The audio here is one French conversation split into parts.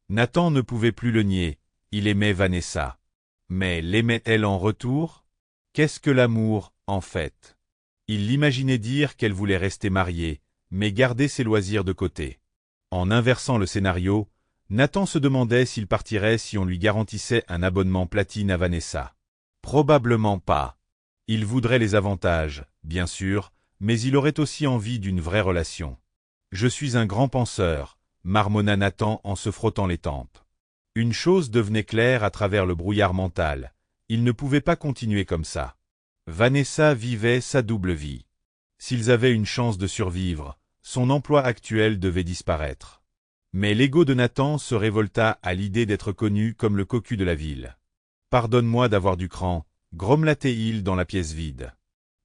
Nathan ne pouvait plus le nier, il aimait Vanessa. Mais l'aimait-elle en retour? Qu'est-ce que l'amour, en fait? Il l'imaginait dire qu'elle voulait rester mariée, mais garder ses loisirs de côté. En inversant le scénario, Nathan se demandait s'il partirait si on lui garantissait un abonnement platine à Vanessa. Probablement pas. Il voudrait les avantages, bien sûr, mais il aurait aussi envie d'une vraie relation. Je suis un grand penseur, marmonna Nathan en se frottant les tempes. Une chose devenait claire à travers le brouillard mental. Il ne pouvait pas continuer comme ça. Vanessa vivait sa double vie. S'ils avaient une chance de survivre, son emploi actuel devait disparaître. Mais l'ego de Nathan se révolta à l'idée d'être connu comme le cocu de la ville. « Pardonne-moi d'avoir du cran », grommela-t-il dans la pièce vide.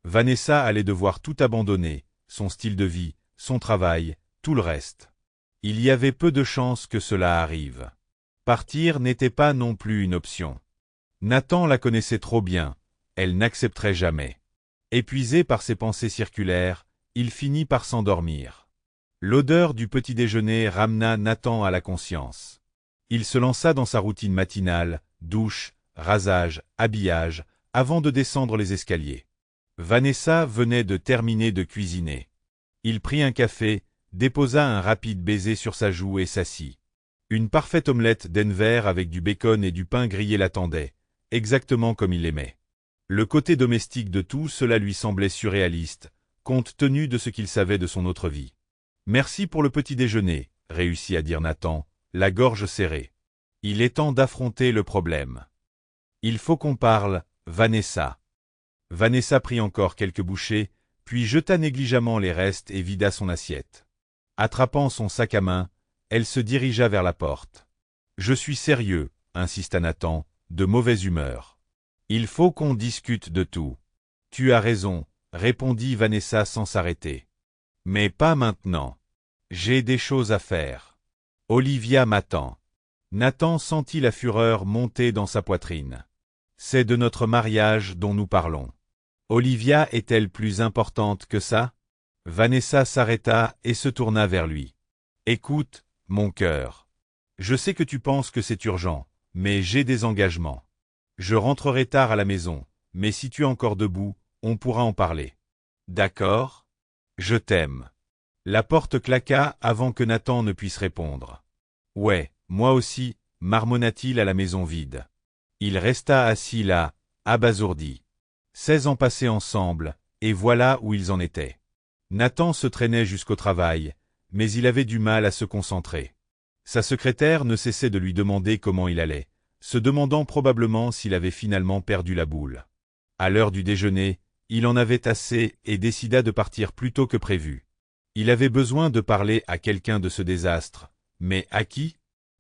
Vanessa allait devoir tout abandonner, son style de vie, son travail, tout le reste. Il y avait peu de chances que cela arrive. Partir n'était pas non plus une option. Nathan la connaissait trop bien, elle n'accepterait jamais. Épuisé par ses pensées circulaires, il finit par s'endormir. L'odeur du petit déjeuner ramena Nathan à la conscience. Il se lança dans sa routine matinale, douche, rasage, habillage, avant de descendre les escaliers. Vanessa venait de terminer de cuisiner. Il prit un café, déposa un rapide baiser sur sa joue et s'assit. Une parfaite omelette Denver avec du bacon et du pain grillé l'attendait, exactement comme il l'aimait. Le côté domestique de tout cela lui semblait surréaliste, compte tenu de ce qu'il savait de son autre vie. « Merci pour le petit déjeuner », réussit à dire Nathan, la gorge serrée. Il est temps d'affronter le problème. « Il faut qu'on parle, Vanessa. » Vanessa prit encore quelques bouchées, puis jeta négligemment les restes et vida son assiette. Attrapant son sac à main, elle se dirigea vers la porte. « Je suis sérieux », insista Nathan, de mauvaise humeur. « Il faut qu'on discute de tout. »« Tu as raison », répondit Vanessa sans s'arrêter. « Mais pas maintenant. J'ai des choses à faire. Olivia m'attend. » Nathan sentit la fureur monter dans sa poitrine. « C'est de notre mariage dont nous parlons. Olivia est-elle plus importante que ça ?» Vanessa s'arrêta et se tourna vers lui. « Écoute, mon cœur. Je sais que tu penses que c'est urgent, mais j'ai des engagements. Je rentrerai tard à la maison, mais si tu es encore debout, on pourra en parler. D'accord? Je t'aime. » La porte claqua avant que Nathan ne puisse répondre. « Ouais, moi aussi, » marmonna-t-il à la maison vide. Il resta assis là, abasourdi. 16 ans passés ensemble, et voilà où ils en étaient. Nathan se traînait jusqu'au travail, mais il avait du mal à se concentrer. Sa secrétaire ne cessait de lui demander comment il allait, se demandant probablement s'il avait finalement perdu la boule. À l'heure du déjeuner, il en avait assez et décida de partir plus tôt que prévu. Il avait besoin de parler à quelqu'un de ce désastre, mais à qui?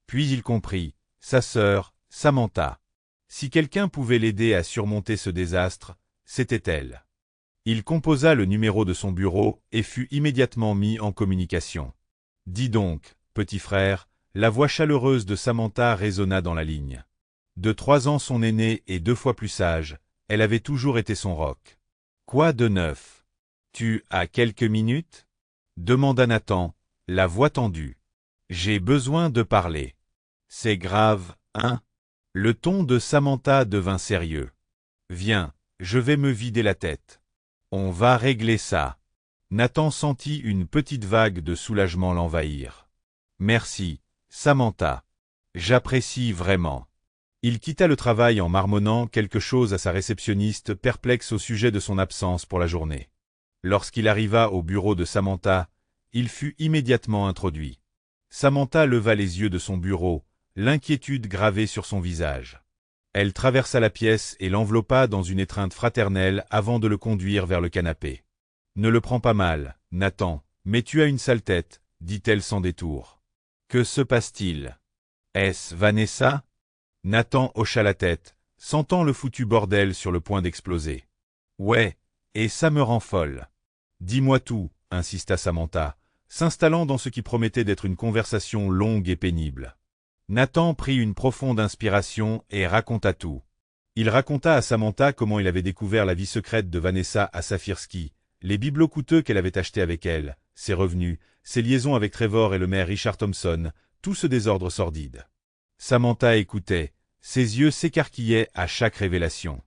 Puis il comprit, sa sœur, Samantha. Si quelqu'un pouvait l'aider à surmonter ce désastre, c'était elle. Il composa le numéro de son bureau et fut immédiatement mis en communication. « Dis donc, petit frère », la voix chaleureuse de Samantha résonna dans la ligne. De 3 ans son aînée et 2 fois plus sage, elle avait toujours été son roc. « Quoi de neuf? Tu as quelques minutes ?» demanda Nathan, la voix tendue. « J'ai besoin de parler. »« C'est grave, hein ?» Le ton de Samantha devint sérieux. « Viens, je vais me vider la tête. On va régler ça. » Nathan sentit une petite vague de soulagement l'envahir. « Merci, Samantha. J'apprécie vraiment. » Il quitta le travail en marmonnant quelque chose à sa réceptionniste perplexe au sujet de son absence pour la journée. Lorsqu'il arriva au bureau de Samantha, il fut immédiatement introduit. Samantha leva les yeux de son bureau, l'inquiétude gravée sur son visage. Elle traversa la pièce et l'enveloppa dans une étreinte fraternelle avant de le conduire vers le canapé. « Ne le prends pas mal, Nathan, mais tu as une sale tête, » dit-elle sans détour. « Que se passe-t-il? Est-ce Vanessa ?» Nathan hocha la tête, sentant le foutu bordel sur le point d'exploser. « Ouais, et ça me rend folle. »« Dis-moi tout, » insista Samantha, s'installant dans ce qui promettait d'être une conversation longue et pénible. Nathan prit une profonde inspiration et raconta tout. Il raconta à Samantha comment il avait découvert la vie secrète de Vanessa à Saphirski, les bibelots coûteux qu'elle avait achetés avec elle, ses revenus, ses liaisons avec Trevor et le maire Richard Thompson, tout ce désordre sordide. Samantha écoutait, ses yeux s'écarquillaient à chaque révélation.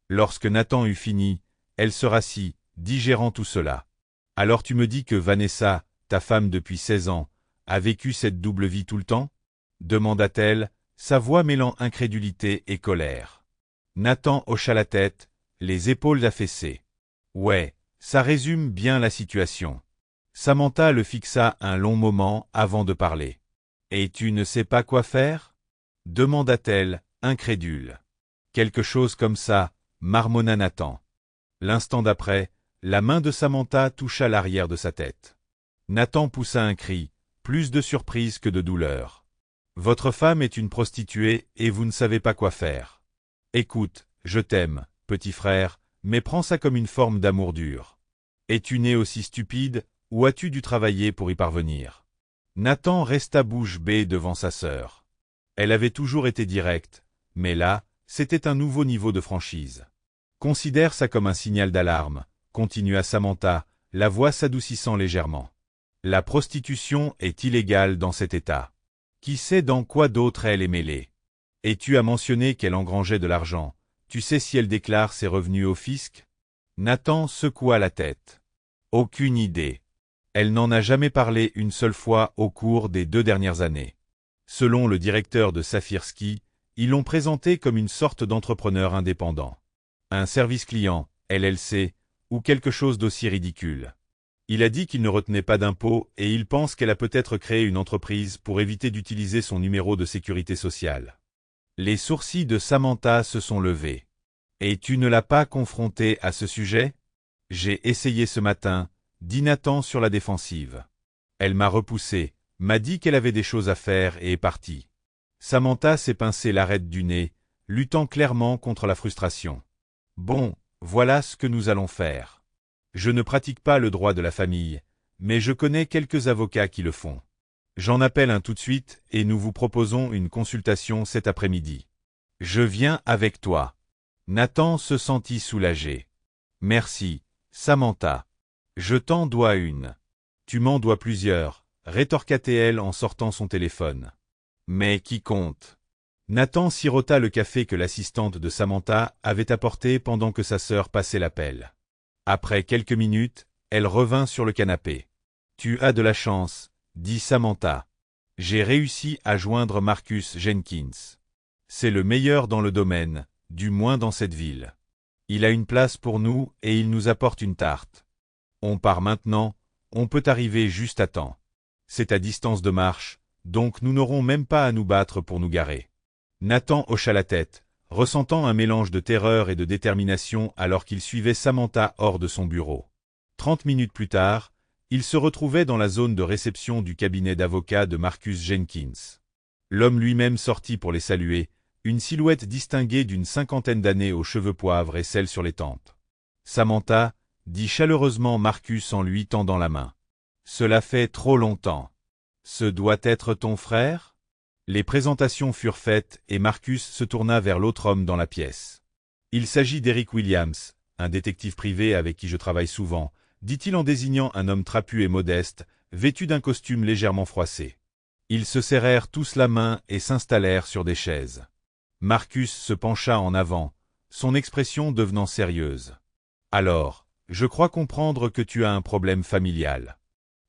Lorsque Nathan eut fini, elle se rassit, digérant tout cela. « Alors tu me dis que Vanessa, ta femme depuis 16 ans, a vécu cette double vie tout le temps ?» demanda-t-elle, sa voix mêlant incrédulité et colère. Nathan hocha la tête, les épaules affaissées. « Ouais, ça résume bien la situation. » Samantha le fixa un long moment avant de parler. « Et tu ne sais pas quoi faire ?» demanda-t-elle, incrédule. « Quelque chose comme ça, » marmonna Nathan. L'instant d'après, la main de Samantha toucha l'arrière de sa tête. Nathan poussa un cri, plus de surprise que de douleur. « Votre femme est une prostituée et vous ne savez pas quoi faire. Écoute, je t'aime, petit frère, mais prends ça comme une forme d'amour dur. Es-tu né aussi stupide, ou as-tu dû travailler pour y parvenir ?» Nathan resta bouche bée devant sa sœur. Elle avait toujours été directe, mais là, c'était un nouveau niveau de franchise. « Considère ça comme un signal d'alarme, » continua Samantha, la voix s'adoucissant légèrement. « La prostitution est illégale dans cet État. Qui sait dans quoi d'autre elle est mêlée? Et tu as mentionné qu'elle engrangeait de l'argent. Tu sais si elle déclare ses revenus au fisc ?» Nathan secoua la tête. « Aucune idée. Elle n'en a jamais parlé une seule fois au cours des 2 dernières années. Selon le directeur de Saphir-Ski, ils l'ont présentée comme une sorte d'entrepreneur indépendant. Un service client, LLC, ou quelque chose d'aussi ridicule. Il a dit qu'il ne retenait pas d'impôts et il pense qu'elle a peut-être créé une entreprise pour éviter d'utiliser son numéro de sécurité sociale. » Les sourcils de Samantha se sont levés. « Et tu ne l'as pas confrontée à ce sujet ? » « J'ai essayé ce matin, » dit Nathan sur la défensive. « Elle m'a repoussé, m'a dit qu'elle avait des choses à faire et est partie. » Samantha s'est pincé l'arête du nez, luttant clairement contre la frustration. « Bon, voilà ce que nous allons faire. Je ne pratique pas le droit de la famille, mais je connais quelques avocats qui le font. J'en appelle un tout de suite et nous vous proposons une consultation cet après-midi. Je viens avec toi. » Nathan se sentit soulagé. « Merci, Samantha. Je t'en dois une. »« Tu m'en dois plusieurs, » rétorqua-t-elle en sortant son téléphone. « Mais qui compte ?» Nathan sirota le café que l'assistante de Samantha avait apporté pendant que sa sœur passait l'appel. Après quelques minutes, elle revint sur le canapé. « Tu as de la chance, » dit Samantha. « J'ai réussi à joindre Marcus Jenkins. C'est le meilleur dans le domaine, du moins dans cette ville. Il a une place pour nous et il nous apporte une tarte. On part maintenant, on peut arriver juste à temps. C'est à distance de marche, donc nous n'aurons même pas à nous battre pour nous garer. » Nathan hocha la tête, ressentant un mélange de terreur et de détermination alors qu'il suivait Samantha hors de son bureau. 30 minutes plus tard, il se retrouvait dans la zone de réception du cabinet d'avocats de Marcus Jenkins. L'homme lui-même sortit pour les saluer, une silhouette distinguée d'une 50aine d'années aux cheveux poivre et celle sur les tempes. « Samantha, » dit chaleureusement Marcus en lui tendant la main. « Cela fait trop longtemps. Ce doit être ton frère ?» Les présentations furent faites et Marcus se tourna vers l'autre homme dans la pièce. « Il s'agit d'Eric Williams, un détective privé avec qui je travaille souvent, » dit-il en désignant un homme trapu et modeste, vêtu d'un costume légèrement froissé. Ils se serrèrent tous la main et s'installèrent sur des chaises. Marcus se pencha en avant, son expression devenant sérieuse. « Alors, je crois comprendre que tu as un problème familial.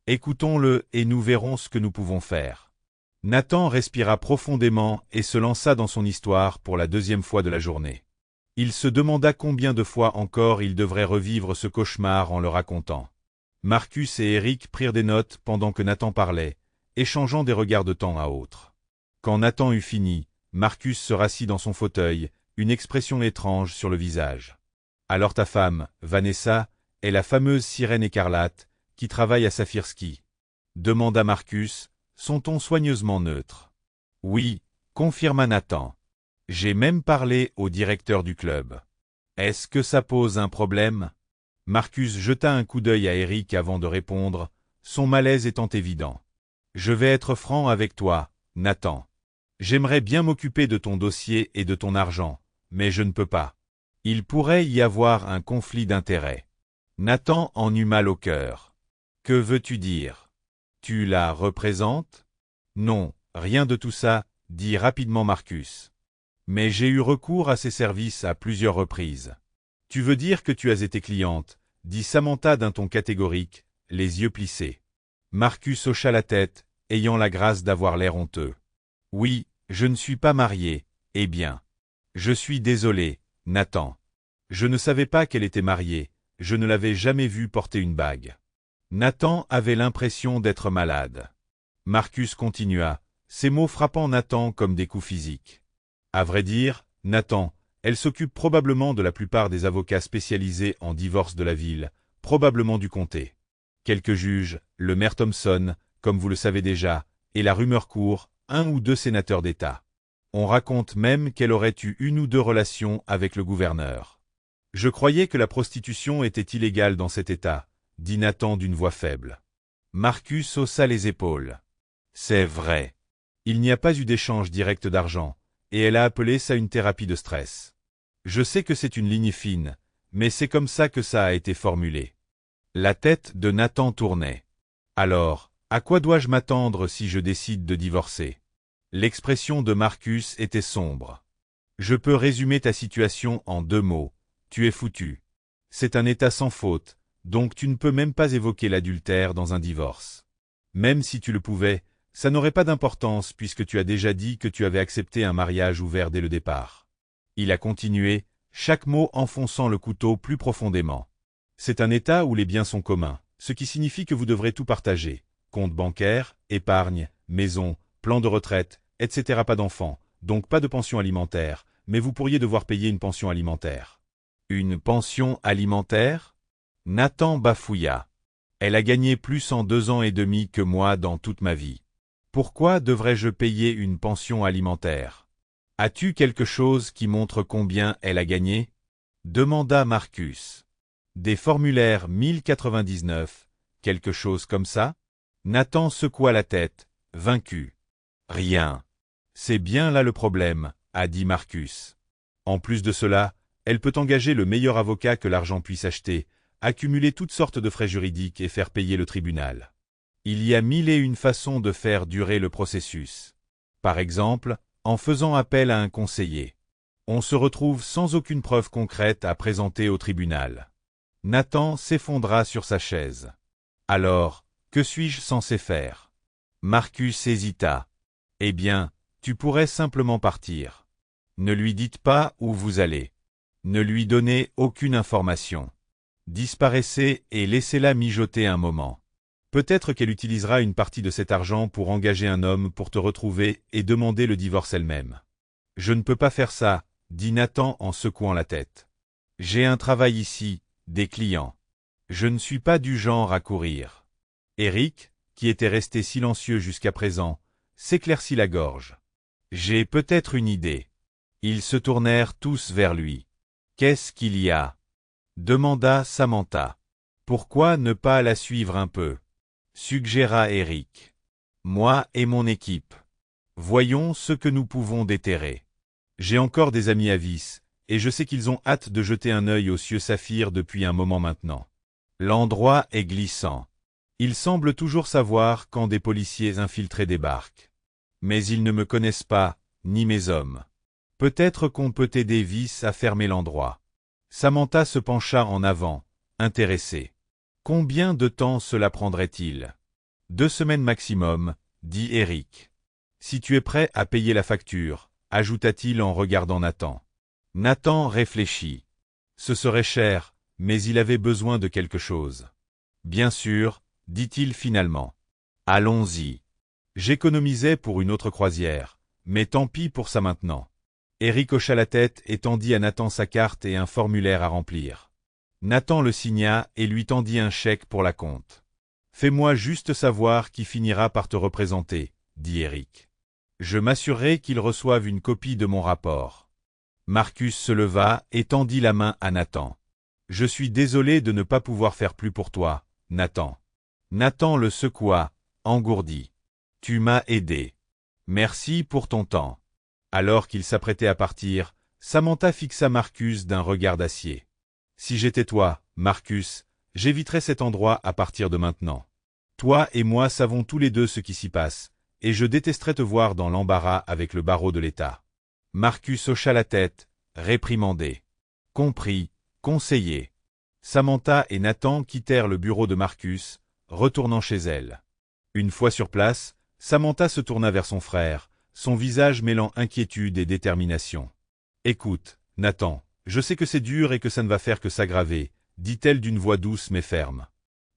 Écoutons-le et nous verrons ce que nous pouvons faire. » Nathan respira profondément et se lança dans son histoire pour la 2e fois de la journée. Il se demanda combien de fois encore il devrait revivre ce cauchemar en le racontant. Marcus et Eric prirent des notes pendant que Nathan parlait, échangeant des regards de temps à autre. Quand Nathan eut fini, Marcus se rassit dans son fauteuil, une expression étrange sur le visage. « Alors ta femme, Vanessa, est la fameuse sirène écarlate, qui travaille à Saphir-Ski ?» demanda Marcus, son ton soigneusement neutre. « Oui, » confirma Nathan. « J'ai même parlé au directeur du club. Est-ce que ça pose un problème ?» Marcus jeta un coup d'œil à Eric avant de répondre, son malaise étant évident. « Je vais être franc avec toi, Nathan. J'aimerais bien m'occuper de ton dossier et de ton argent, mais je ne peux pas. Il pourrait y avoir un conflit d'intérêts. » Nathan en eut mal au cœur. « Que veux-tu dire ? Tu la représentes ? » « Non, Rien de tout ça, dit rapidement Marcus. Mais j'ai eu recours à ses services à plusieurs reprises. Tu veux dire que tu as été cliente, dit Samantha d'un ton catégorique, les yeux plissés. Marcus hocha la tête, ayant la grâce d'avoir l'air honteux. Oui, je ne suis pas marié, eh bien. Je suis désolé, Nathan. Je ne savais pas qu'elle était mariée, je ne l'avais jamais vue porter une bague. Nathan avait l'impression d'être malade. Marcus continua, ses mots frappant Nathan comme des coups physiques. À vrai dire, Nathan, elle s'occupe probablement de la plupart des avocats spécialisés en divorce de la ville, probablement du comté. Quelques juges, le maire Thompson, comme vous le savez déjà, et la rumeur court, 1 ou 2 sénateurs d'État. On raconte même qu'elle aurait eu 1 ou 2 relations avec le gouverneur. Je croyais que la prostitution était illégale dans cet État, dit Nathan d'une voix faible. Marcus haussa les épaules. C'est vrai. Il n'y a pas eu d'échange direct d'argent, et elle a appelé ça une thérapie de stress. Je sais que c'est une ligne fine, mais c'est comme ça que ça a été formulé. La tête de Nathan tournait. Alors, à quoi dois-je m'attendre si je décide de divorcer? L'expression de Marcus était sombre. Je peux résumer ta situation en 2 mots. Tu es foutu. C'est un état sans faute, donc tu ne peux même pas évoquer l'adultère dans un divorce. Même si tu le pouvais, ça n'aurait pas d'importance puisque tu as déjà dit que tu avais accepté un mariage ouvert dès le départ. Il a continué, chaque mot enfonçant le couteau plus profondément. C'est un état où les biens sont communs, ce qui signifie que vous devrez tout partager. Compte bancaire, épargne, maison, plan de retraite, etc. Pas d'enfants, donc pas de pension alimentaire, mais vous pourriez devoir payer une pension alimentaire. Une pension alimentaire? Nathan bafouilla. Elle a gagné plus en 2 ans et demi que moi dans toute ma vie. Pourquoi devrais-je payer une pension alimentaire? As-tu quelque chose qui montre combien elle a gagné? Demanda Marcus. Des formulaires 1099, quelque chose comme ça? Nathan secoua la tête, vaincu. Rien. C'est bien là le problème, a dit Marcus. En plus de cela, elle peut engager le meilleur avocat que l'argent puisse acheter, accumuler toutes sortes de frais juridiques et faire payer le tribunal. Il y a 1001 façons de faire durer le processus. Par exemple, en faisant appel à un conseiller. On se retrouve sans aucune preuve concrète à présenter au tribunal. Nathan s'effondra sur sa chaise. Alors, que suis-je censé faire? Marcus hésita. Eh bien, tu pourrais simplement partir. Ne lui dites pas où vous allez. Ne lui donnez aucune information. Disparaissez et laissez-la mijoter un moment. Peut-être qu'elle utilisera une partie de cet argent pour engager un homme pour te retrouver et demander le divorce elle-même. Je ne peux pas faire ça, dit Nathan en secouant la tête. J'ai un travail ici, des clients. Je ne suis pas du genre à courir. Eric, qui était resté silencieux jusqu'à présent, s'éclaircit la gorge. J'ai peut-être une idée. Ils se tournèrent tous vers lui. Qu'est-ce qu'il y a? Demanda Samantha. Pourquoi ne pas la suivre un peu? Suggéra Eric. Moi et mon équipe. Voyons ce que nous pouvons déterrer. J'ai encore des amis à Vis, et je sais qu'ils ont hâte de jeter un œil aux cieux saphirs depuis un moment maintenant. L'endroit est glissant. Ils semblent toujours savoir quand des policiers infiltrés débarquent. Mais ils ne me connaissent pas, ni mes hommes. Peut-être qu'on peut aider Vis à fermer l'endroit. Samantha se pencha en avant, intéressée. Combien de temps cela prendrait-il? 2 semaines maximum, dit Eric. Si tu es prêt à payer la facture, ajouta-t-il en regardant Nathan. Nathan réfléchit. Ce serait cher, mais il avait besoin de quelque chose. Bien sûr, dit-il finalement. Allons-y. J'économisais pour une autre croisière, mais tant pis pour ça maintenant. Eric hocha la tête et tendit à Nathan sa carte et un formulaire à remplir. Nathan le signa et lui tendit un chèque pour la compte. Fais-moi juste savoir qui finira par te représenter, dit Eric. Je m'assurerai qu'il reçoive une copie de mon rapport. Marcus se leva et tendit la main à Nathan. Je suis désolé de ne pas pouvoir faire plus pour toi, Nathan. Nathan le secoua, engourdi. Tu m'as aidé. Merci pour ton temps. Alors qu'il s'apprêtait à partir, Samantha fixa Marcus d'un regard d'acier. Si j'étais toi, Marcus, j'éviterais cet endroit à partir de maintenant. Toi et moi savons tous les deux ce qui s'y passe, et je détesterais te voir dans l'embarras avec le barreau de l'État. Marcus hocha la tête, réprimandé. Compris, conseiller. Samantha et Nathan quittèrent le bureau de Marcus, retournant chez elle. Une fois sur place, Samantha se tourna vers son frère, son visage mêlant inquiétude et détermination. « Écoute, Nathan, je sais que c'est dur et que ça ne va faire que s'aggraver, dit-elle d'une voix douce mais ferme.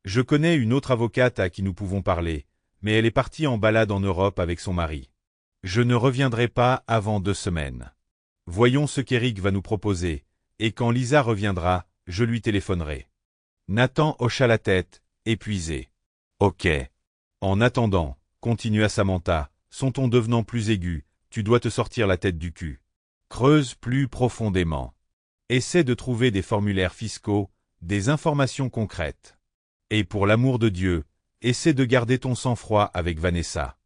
Je connais une autre avocate à qui nous pouvons parler, mais elle est partie en balade en Europe avec son mari. Je ne reviendrai pas avant 2 semaines. Voyons ce qu'Éric va nous proposer, et quand Lisa reviendra, je lui téléphonerai. » Nathan hocha la tête, épuisé. « Ok. En attendant, continua Samantha, son ton devenant plus aigu, tu dois te sortir la tête du cul. Creuse plus profondément. Essaie de trouver des formulaires fiscaux, des informations concrètes. Et pour l'amour de Dieu, essaie de garder ton sang-froid avec Vanessa.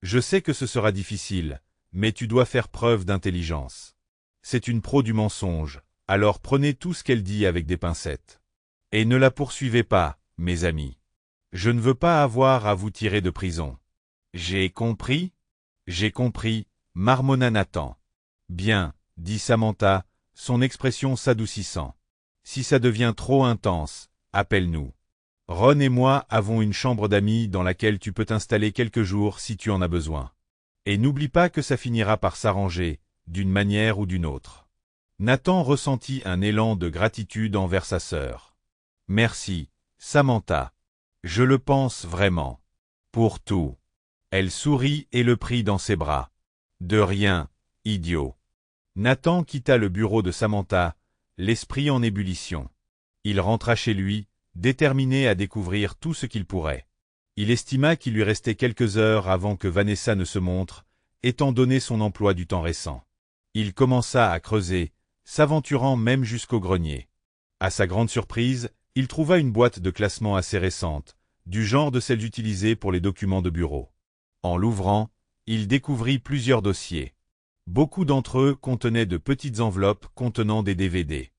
Je sais que ce sera difficile, mais tu dois faire preuve d'intelligence. C'est une pro du mensonge, alors prenez tout ce qu'elle dit avec des pincettes. Et ne la poursuivez pas, mes amis. Je ne veux pas avoir à vous tirer de prison. J'ai compris ? J'ai compris, marmonna Nathan. Bien, dit Samantha, son expression s'adoucissant. Si ça devient trop intense, appelle-nous. Ron et moi avons une chambre d'amis dans laquelle tu peux t'installer quelques jours si tu en as besoin. Et n'oublie pas que ça finira par s'arranger, d'une manière ou d'une autre. Nathan ressentit un élan de gratitude envers sa sœur. Merci, Samantha. Je le pense vraiment. Pour tout. Elle sourit et le prit dans ses bras. De rien, idiot. Nathan quitta le bureau de Samantha, l'esprit en ébullition. Il rentra chez lui, déterminé à découvrir tout ce qu'il pourrait. Il estima qu'il lui restait quelques heures avant que Vanessa ne se montre, étant donné son emploi du temps récent. Il commença à creuser, s'aventurant même jusqu'au grenier. À sa grande surprise, il trouva une boîte de classement assez récente, du genre de celles utilisées pour les documents de bureau. En l'ouvrant, il découvrit plusieurs dossiers. Beaucoup d'entre eux contenaient de petites enveloppes contenant des DVD.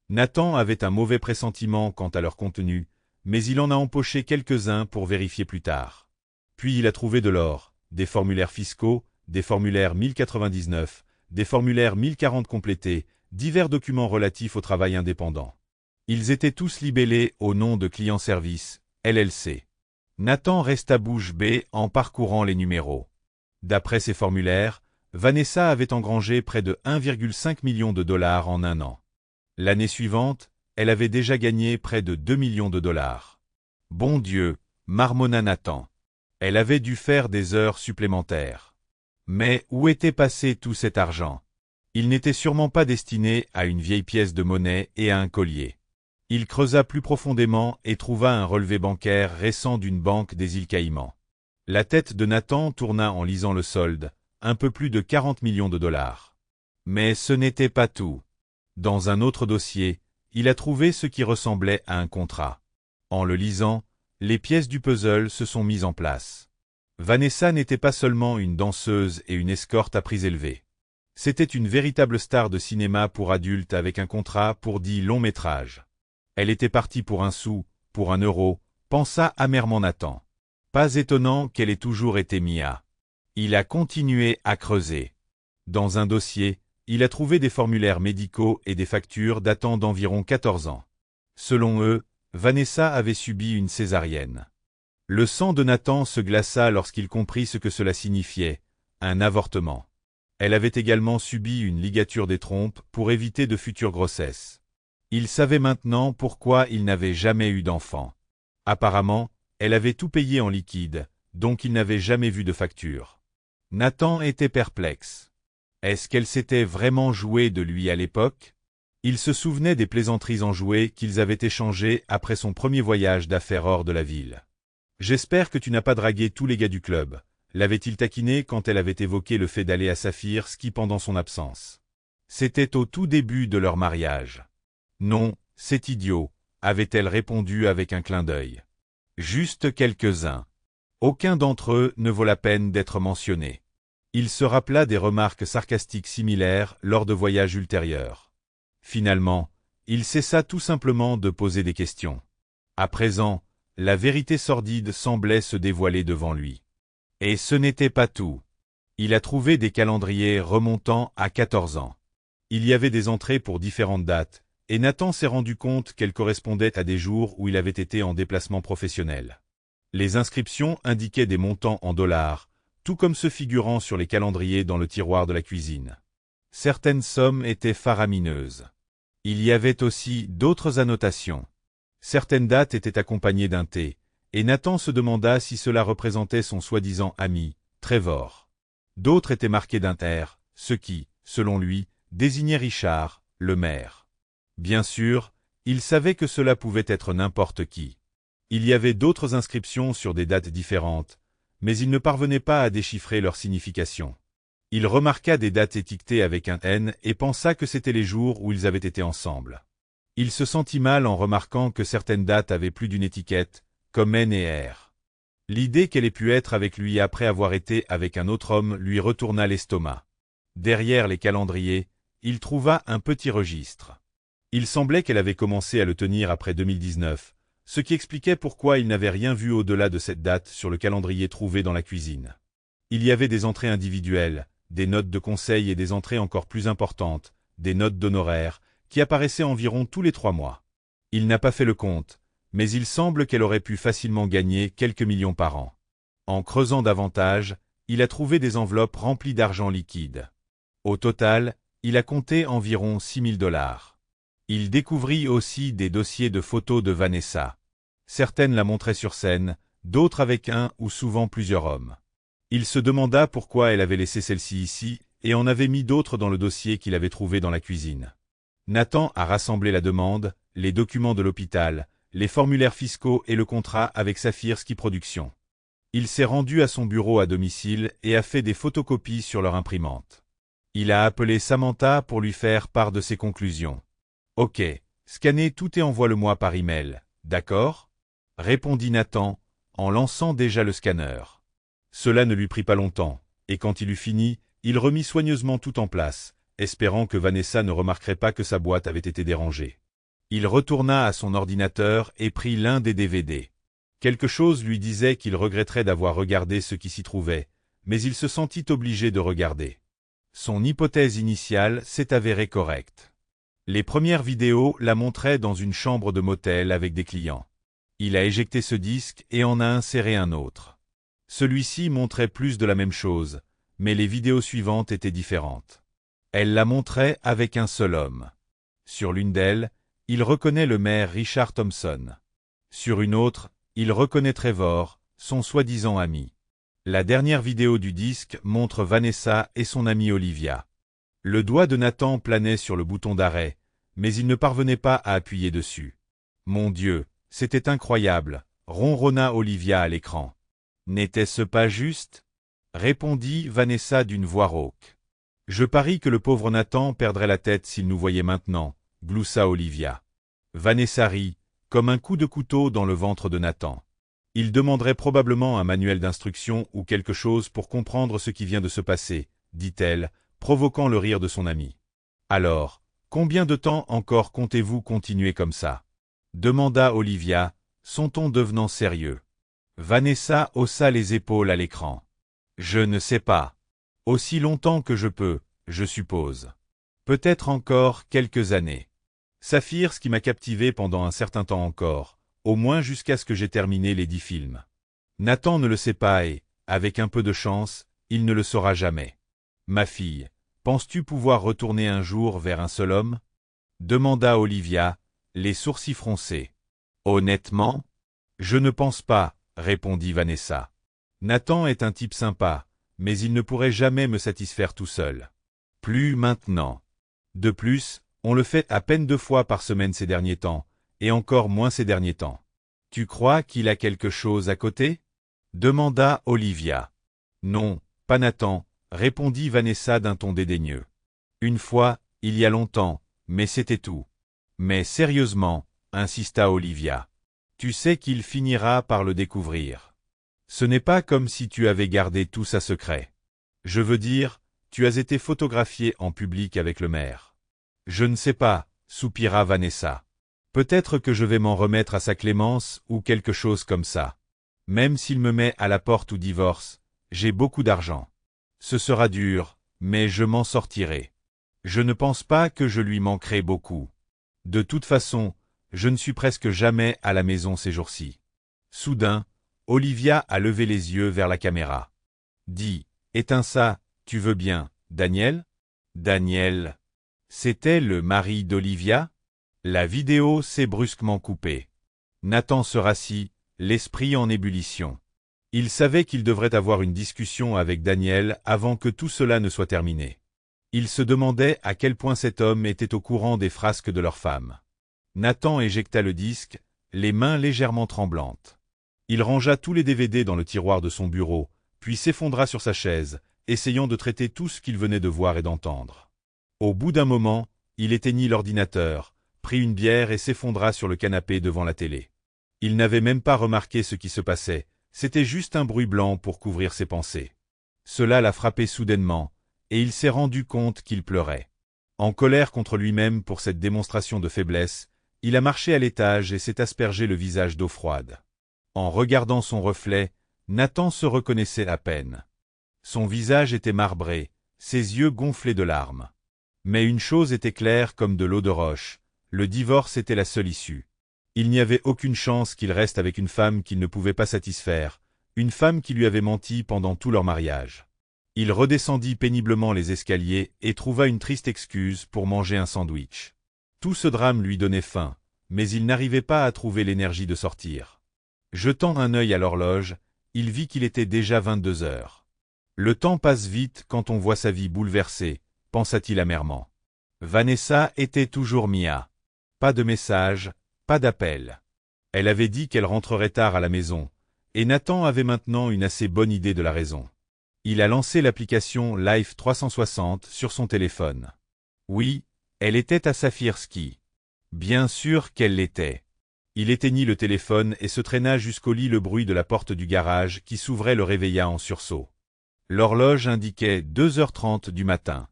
Nathan avait un mauvais pressentiment quant à leur contenu, mais il en a empoché quelques-uns pour vérifier plus tard. Puis il a trouvé de l'or, des formulaires fiscaux, des formulaires 1099, des formulaires 1040 complétés, divers documents relatifs au travail indépendant. Ils étaient tous libellés au nom de Client Service, LLC. Nathan resta bouche bée en parcourant les numéros. D'après ces formulaires, Vanessa avait engrangé près de 1,5 million de dollars en un an. L'année suivante, elle avait déjà gagné près de 2 millions de dollars. Bon Dieu, marmonna Nathan. Elle avait dû faire des heures supplémentaires. Mais où était passé tout cet argent? Il n'était sûrement pas destiné à une vieille pièce de monnaie et à un collier. Il creusa plus profondément et trouva un relevé bancaire récent d'une banque des îles Caïmans. La tête de Nathan tourna en lisant le solde, un peu plus de 40 millions de dollars. Mais ce n'était pas tout. Dans un autre dossier, il a trouvé ce qui ressemblait à un contrat. En le lisant, les pièces du puzzle se sont mises en place. Vanessa n'était pas seulement une danseuse et une escorte à prix élevé. C'était une véritable star de cinéma pour adultes avec un contrat pour 10 longs métrages. Elle était partie pour un sou, pour 1 euro, pensa amèrement Nathan. Pas étonnant qu'elle ait toujours été Mia. Il a continué à creuser. Dans un dossier, il a trouvé des formulaires médicaux et des factures datant d'environ 14 ans. Selon eux, Vanessa avait subi une césarienne. Le sang de Nathan se glaça lorsqu'il comprit ce que cela signifiait, un avortement. Elle avait également subi une ligature des trompes pour éviter de futures grossesses. Il savait maintenant pourquoi il n'avait jamais eu d'enfant. Apparemment, elle avait tout payé en liquide, donc il n'avait jamais vu de facture. Nathan était perplexe. Est-ce qu'elle s'était vraiment jouée de lui à l'époque? Il se souvenait des plaisanteries enjouées qu'ils avaient échangées après son premier voyage d'affaires hors de la ville. « J'espère que tu n'as pas dragué tous les gars du club », l'avait-il taquiné quand elle avait évoqué le fait d'aller à Saphir ski pendant son absence. C'était au tout début de leur mariage. « Non, c'est idiot », avait-elle répondu avec un clin d'œil. Juste quelques-uns. Aucun d'entre eux ne vaut la peine d'être mentionné. Il se rappela des remarques sarcastiques similaires lors de voyages ultérieurs. Finalement, il cessa tout simplement de poser des questions. À présent, la vérité sordide semblait se dévoiler devant lui. Et ce n'était pas tout. Il a trouvé des calendriers remontant à 14 ans. Il y avait des entrées pour différentes dates, et Nathan s'est rendu compte qu'elles correspondaient à des jours où il avait été en déplacement professionnel. Les inscriptions indiquaient des montants en dollars, tout comme ceux figurant sur les calendriers dans le tiroir de la cuisine. Certaines sommes étaient faramineuses. Il y avait aussi d'autres annotations. Certaines dates étaient accompagnées d'un T, et Nathan se demanda si cela représentait son soi-disant ami, Trevor. D'autres étaient marquées d'un R, ce qui, selon lui, désignait Richard, le maire. Bien sûr, il savait que cela pouvait être n'importe qui. Il y avait d'autres inscriptions sur des dates différentes, mais il ne parvenait pas à déchiffrer leur signification. Il remarqua des dates étiquetées avec un N et pensa que c'étaient les jours où ils avaient été ensemble. Il se sentit mal en remarquant que certaines dates avaient plus d'une étiquette, comme N et R. L'idée qu'elle ait pu être avec lui après avoir été avec un autre homme lui retourna l'estomac. Derrière les calendriers, il trouva un petit registre. Il semblait qu'elle avait commencé à le tenir après 2019, ce qui expliquait pourquoi il n'avait rien vu au-delà de cette date sur le calendrier trouvé dans la cuisine. Il y avait des entrées individuelles, des notes de conseil et des entrées encore plus importantes, des notes d'honoraires, qui apparaissaient environ tous les 3 mois. Il n'a pas fait le compte, mais il semble qu'elle aurait pu facilement gagner quelques millions par an. En creusant davantage, il a trouvé des enveloppes remplies d'argent liquide. Au total, il a compté environ 6 000 $. Il découvrit aussi des dossiers de photos de Vanessa. Certaines la montraient sur scène, d'autres avec un ou souvent plusieurs hommes. Il se demanda pourquoi elle avait laissé celle-ci ici et en avait mis d'autres dans le dossier qu'il avait trouvé dans la cuisine. Nathan a rassemblé la demande, les documents de l'hôpital, les formulaires fiscaux et le contrat avec Saphir Ski Productions. Il s'est rendu à son bureau à domicile et a fait des photocopies sur leur imprimante. Il a appelé Samantha pour lui faire part de ses conclusions. « Ok, scannez tout et envoie-le-moi par email, d'accord ?» répondit Nathan, en lançant déjà le scanner. Cela ne lui prit pas longtemps, et quand il eut fini, il remit soigneusement tout en place, espérant que Vanessa ne remarquerait pas que sa boîte avait été dérangée. Il retourna à son ordinateur et prit l'un des DVD. Quelque chose lui disait qu'il regretterait d'avoir regardé ce qui s'y trouvait, mais il se sentit obligé de regarder. Son hypothèse initiale s'est avérée correcte. Les premières vidéos la montraient dans une chambre de motel avec des clients. Il a éjecté ce disque et en a inséré un autre. Celui-ci montrait plus de la même chose, mais les vidéos suivantes étaient différentes. Elle la montrait avec un seul homme. Sur l'une d'elles, il reconnaît le maire Richard Thompson. Sur une autre, il reconnaît Trevor, son soi-disant ami. La dernière vidéo du disque montre Vanessa et son amie Olivia. Le doigt de Nathan planait sur le bouton d'arrêt, mais il ne parvenait pas à appuyer dessus. « Mon Dieu, c'était incroyable !» ronronna Olivia à l'écran. « N'était-ce pas juste ?» répondit Vanessa d'une voix rauque. « Je parie que le pauvre Nathan perdrait la tête s'il nous voyait maintenant », gloussa Olivia. Vanessa rit, comme un coup de couteau dans le ventre de Nathan. Il demanderait probablement un manuel d'instruction ou quelque chose pour comprendre ce qui vient de se passer, dit-elle, provoquant le rire de son ami. « Alors, combien de temps encore comptez-vous continuer comme ça ?» demanda Olivia, son ton devenant sérieux. Vanessa haussa les épaules à l'écran. « Je ne sais pas. Aussi longtemps que je peux, je suppose. Peut-être encore quelques années. Saphir, ce qui m'a captivé pendant un certain temps encore, au moins jusqu'à ce que j'ai terminé les 10 films. Nathan ne le sait pas et, avec un peu de chance, il ne le saura jamais. Ma fille, penses-tu pouvoir retourner un jour vers un seul homme ?» demanda Olivia, les sourcils froncés. « Honnêtement ? Je ne pense pas, » répondit Vanessa. « Nathan est un type sympa, mais il ne pourrait jamais me satisfaire tout seul. Plus maintenant. De plus, on le fait à peine 2 fois par semaine ces derniers temps, et encore moins ces derniers temps. Tu crois qu'il a quelque chose à côté ?» demanda Olivia. « Non, pas Nathan, » répondit Vanessa d'un ton dédaigneux. « Une fois, il y a longtemps, mais c'était tout. »« Mais sérieusement, » insista Olivia. « Tu sais qu'il finira par le découvrir. Ce n'est pas comme si tu avais gardé tout ça secret. Je veux dire, tu as été photographié en public avec le maire. »« Je ne sais pas, » soupira Vanessa. « Peut-être que je vais m'en remettre à sa clémence ou quelque chose comme ça. Même s'il me met à la porte ou divorce, j'ai beaucoup d'argent. Ce sera dur, mais je m'en sortirai. Je ne pense pas que je lui manquerai beaucoup. De toute façon, je ne suis presque jamais à la maison ces jours-ci. Soudain, Olivia a levé les yeux vers la caméra. Dis, éteins ça, tu veux bien, Daniel? Daniel. C'était le mari d'Olivia? La vidéo s'est brusquement coupée. Nathan se rassit, l'esprit en ébullition. Il savait qu'il devrait avoir une discussion avec Daniel avant que tout cela ne soit terminé. Il se demandait à quel point cet homme était au courant des frasques de leur femme. Nathan éjecta le disque, les mains légèrement tremblantes. Il rangea tous les DVD dans le tiroir de son bureau, puis s'effondra sur sa chaise, essayant de traiter tout ce qu'il venait de voir et d'entendre. Au bout d'un moment, il éteignit l'ordinateur, prit une bière et s'effondra sur le canapé devant la télé. Il n'avait même pas remarqué ce qui se passait, c'était juste un bruit blanc pour couvrir ses pensées. Cela l'a frappé soudainement, et il s'est rendu compte qu'il pleurait. En colère contre lui-même pour cette démonstration de faiblesse, il a marché à l'étage et s'est aspergé le visage d'eau froide. En regardant son reflet, Nathan se reconnaissait à peine. Son visage était marbré, ses yeux gonflés de larmes. Mais une chose était claire comme de l'eau de roche, le divorce était la seule issue. Il n'y avait aucune chance qu'il reste avec une femme qu'il ne pouvait pas satisfaire, une femme qui lui avait menti pendant tout leur mariage. Il redescendit péniblement les escaliers et trouva une triste excuse pour manger un sandwich. Tout ce drame lui donnait faim, mais il n'arrivait pas à trouver l'énergie de sortir. Jetant un œil à l'horloge, il vit qu'il était déjà 22 heures. Le temps passe vite quand on voit sa vie bouleversée, pensa-t-il amèrement. Vanessa était toujours Mia. Pas de message, pas d'appel. Elle avait dit qu'elle rentrerait tard à la maison, et Nathan avait maintenant une assez bonne idée de la raison. Il a lancé l'application Life 360 sur son téléphone. Oui, elle était à Saphir Ski. Bien sûr qu'elle l'était. Il éteignit le téléphone et se traîna jusqu'au lit. Le bruit de la porte du garage qui s'ouvrait le réveilla en sursaut. L'horloge indiquait 2h30 du matin.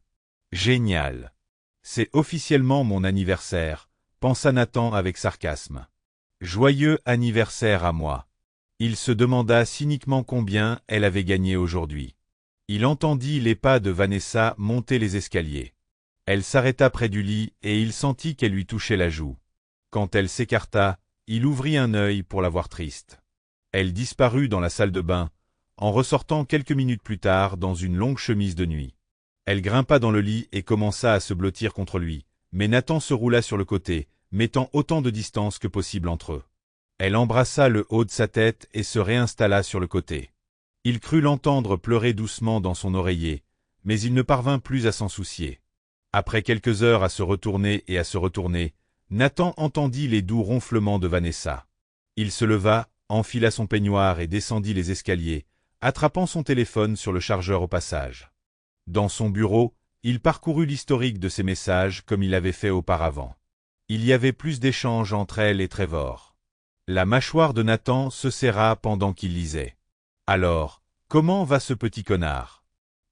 Génial. C'est officiellement mon anniversaire, pensa Nathan avec sarcasme. Joyeux anniversaire à moi. Il se demanda cyniquement combien elle avait gagné aujourd'hui. Il entendit les pas de Vanessa monter les escaliers. Elle s'arrêta près du lit et il sentit qu'elle lui touchait la joue. Quand elle s'écarta, il ouvrit un œil pour la voir triste. Elle disparut dans la salle de bain, en ressortant quelques minutes plus tard dans une longue chemise de nuit. Elle grimpa dans le lit et commença à se blottir contre lui, mais Nathan se roula sur le côté, mettant autant de distance que possible entre eux. Elle embrassa le haut de sa tête et se réinstalla sur le côté. Il crut l'entendre pleurer doucement dans son oreiller, mais il ne parvint plus à s'en soucier. Après quelques heures à se retourner et à se retourner, Nathan entendit les doux ronflements de Vanessa. Il se leva, enfila son peignoir et descendit les escaliers, attrapant son téléphone sur le chargeur au passage. Dans son bureau, il parcourut l'historique de ses messages comme il avait fait auparavant. Il y avait plus d'échanges entre elle et Trevor. La mâchoire de Nathan se serra pendant qu'il lisait. Alors, comment va ce petit connard?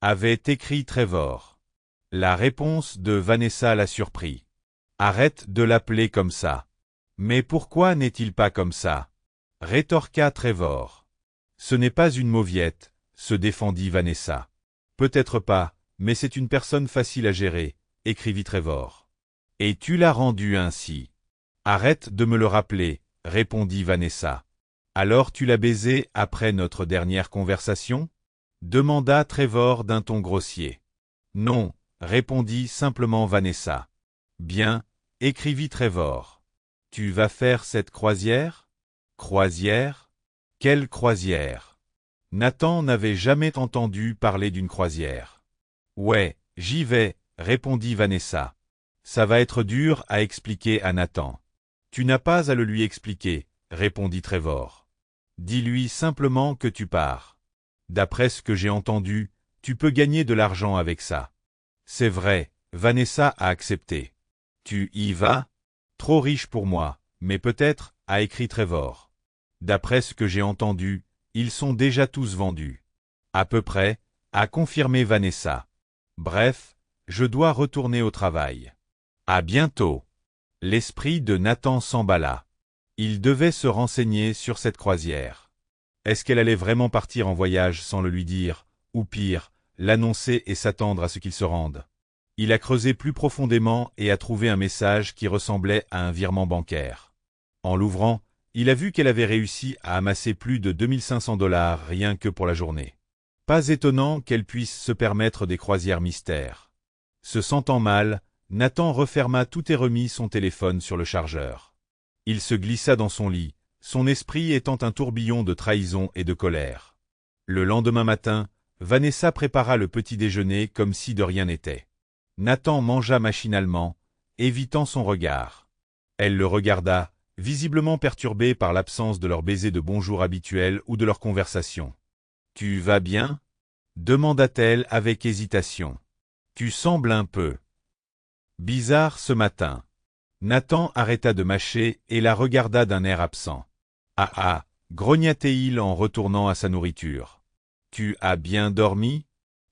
Avait écrit Trevor. La réponse de Vanessa l'a surpris. Arrête de l'appeler comme ça. Mais pourquoi n'est-il pas comme ça? Rétorqua Trevor. Ce n'est pas une mauviette, se défendit Vanessa. Peut-être pas, mais c'est une personne facile à gérer, écrivit Trevor. Et tu l'as rendu ainsi. Arrête de me le rappeler, répondit Vanessa. Alors tu l'as baisé après notre dernière conversation? Demanda Trevor d'un ton grossier. Non, répondit simplement Vanessa. Bien, écrivit Trevor. Tu vas faire cette croisière? Croisière? Quelle croisière? Nathan n'avait jamais entendu parler d'une croisière. Ouais, j'y vais, répondit Vanessa. Ça va être dur à expliquer à Nathan. Tu n'as pas à le lui expliquer, répondit Trevor. Dis-lui simplement que tu pars. D'après ce que j'ai entendu, tu peux gagner de l'argent avec ça. C'est vrai, Vanessa a accepté. Tu y vas? Trop riche pour moi, mais peut-être, a écrit Trevor. D'après ce que j'ai entendu, ils sont déjà tous vendus. À peu près, a confirmé Vanessa. Bref, je dois retourner au travail. À bientôt. L'esprit de Nathan s'emballa. Il devait se renseigner sur cette croisière. Est-ce qu'elle allait vraiment partir en voyage sans le lui dire, ou pire, l'annoncer et s'attendre à ce qu'il se rende? Il a creusé plus profondément et a trouvé un message qui ressemblait à un virement bancaire. En l'ouvrant, il a vu qu'elle avait réussi à amasser plus de 2500 $ rien que pour la journée. Pas étonnant qu'elle puisse se permettre des croisières mystères. Se sentant mal, Nathan referma tout et remit son téléphone sur le chargeur. Il se glissa dans son lit, son esprit étant un tourbillon de trahison et de colère. Le lendemain matin, Vanessa prépara le petit déjeuner comme si de rien n'était. Nathan mangea machinalement, évitant son regard. Elle le regarda, visiblement perturbée par l'absence de leur baiser de bonjour habituel ou de leur conversation. « Tu vas bien ?» demanda-t-elle avec hésitation. « Tu sembles un peu bizarre ce matin. » Nathan arrêta de mâcher et la regarda d'un air absent. « Ah ah !» grogna-t-il en retournant à sa nourriture. « Tu as bien dormi ?»